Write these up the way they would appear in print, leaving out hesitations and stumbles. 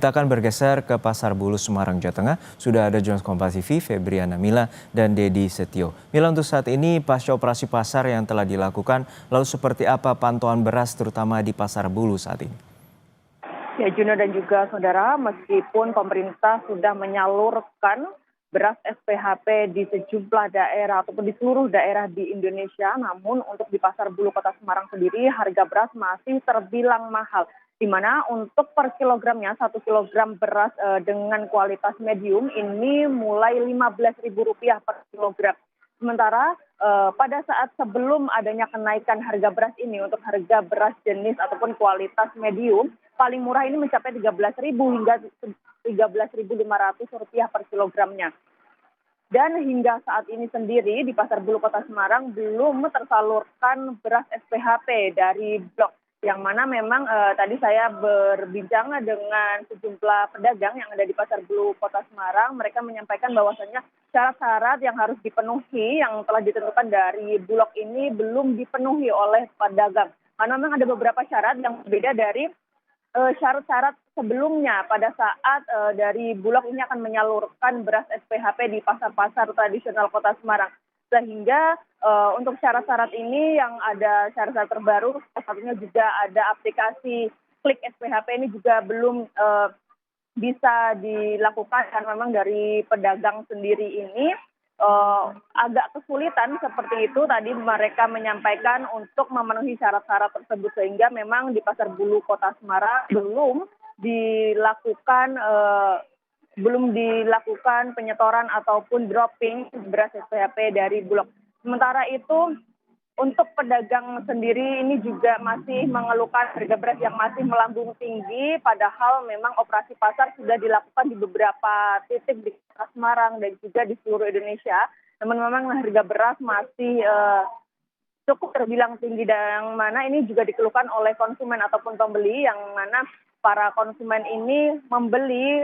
Kita akan bergeser ke Pasar Bulus Semarang, Jawa Tengah. Sudah ada jurnalis Kompas TV, Febriana Mila dan Dedi Setio. Mila, untuk saat ini pasca operasi pasar yang telah dilakukan, lalu seperti apa pantauan beras terutama di Pasar Bulus saat ini? Ya, Juno dan juga saudara, meskipun pemerintah sudah menyalurkan beras SPHP di sejumlah daerah ataupun di seluruh daerah di Indonesia, namun untuk di Pasar Bulus Kota Semarang sendiri harga beras masih terbilang mahal. Di mana untuk per kilogramnya 1 kilogram beras dengan kualitas medium ini mulai Rp15.000 per kilogram. Sementara pada saat sebelum adanya kenaikan harga beras ini untuk harga beras jenis ataupun kualitas medium paling murah ini mencapai Rp13.000 hingga Rp13.500 per kilogramnya. Dan hingga saat ini sendiri di Pasar Bulus Kota Semarang belum tersalurkan beras SPHP dari Blok. Yang mana memang tadi saya berbincang dengan sejumlah pedagang yang ada di Pasar Bulus Kota Semarang. Mereka menyampaikan bahwasannya syarat-syarat yang harus dipenuhi yang telah ditentukan dari Bulog ini belum dipenuhi oleh pedagang. Karena memang ada beberapa syarat yang berbeda dari syarat-syarat sebelumnya pada saat dari Bulog ini akan menyalurkan beras SPHP di pasar-pasar tradisional Kota Semarang. Sehingga untuk syarat-syarat ini yang ada syarat-syarat terbaru, salah satunya juga ada aplikasi Klik SPHP ini juga belum bisa dilakukan karena memang dari pedagang sendiri ini agak kesulitan seperti itu. Tadi mereka menyampaikan untuk memenuhi syarat-syarat tersebut sehingga memang di Pasar Bulus Kota Semarang belum dilakukan penyetoran ataupun dropping beras SPHP dari Bulog. Sementara itu untuk pedagang sendiri ini juga masih mengeluhkan harga beras yang masih melambung tinggi, padahal memang operasi pasar sudah dilakukan di beberapa titik di Kota Semarang dan juga di seluruh Indonesia. Namun memang harga beras masih cukup terbilang tinggi, dan mana ini juga dikeluhkan oleh konsumen ataupun pembeli, yang mana para konsumen ini membeli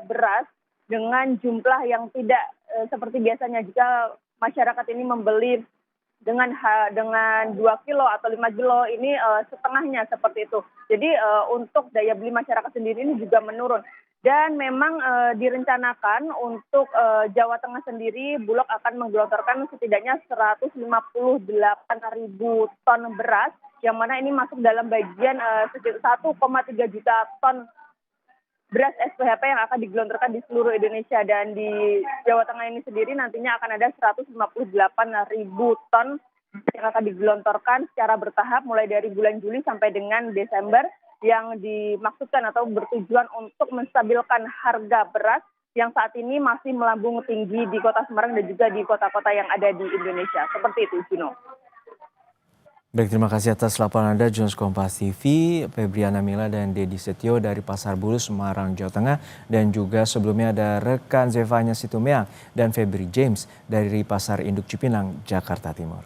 beras dengan jumlah yang tidak seperti biasanya. Jika masyarakat ini membeli dengan 2 kilo atau 5 kilo ini setengahnya seperti itu. Jadi untuk daya beli masyarakat sendiri ini juga menurun. Dan memang direncanakan untuk Jawa Tengah sendiri Bulog akan menggelontorkan setidaknya 158.000 ton beras, yang mana ini masuk dalam bagian 1,3 juta ton beras SPHP yang akan digelontorkan di seluruh Indonesia. Dan di Jawa Tengah ini sendiri nantinya akan ada 158.000 ton yang akan digelontorkan secara bertahap mulai dari bulan Juli sampai dengan Desember, yang dimaksudkan atau bertujuan untuk menstabilkan harga beras yang saat ini masih melambung tinggi di Kota Semarang dan juga di kota-kota yang ada di Indonesia. Seperti itu, Juno. Baik, terima kasih atas laporan Anda, jurnalis Kompas TV, Febriana Mila dan Dedi Setio dari Pasar Bulus Semarang, Jawa Tengah. Dan juga sebelumnya ada rekan Zevanya Situmeang dan Febri James dari Pasar Induk Cipinang, Jakarta Timur.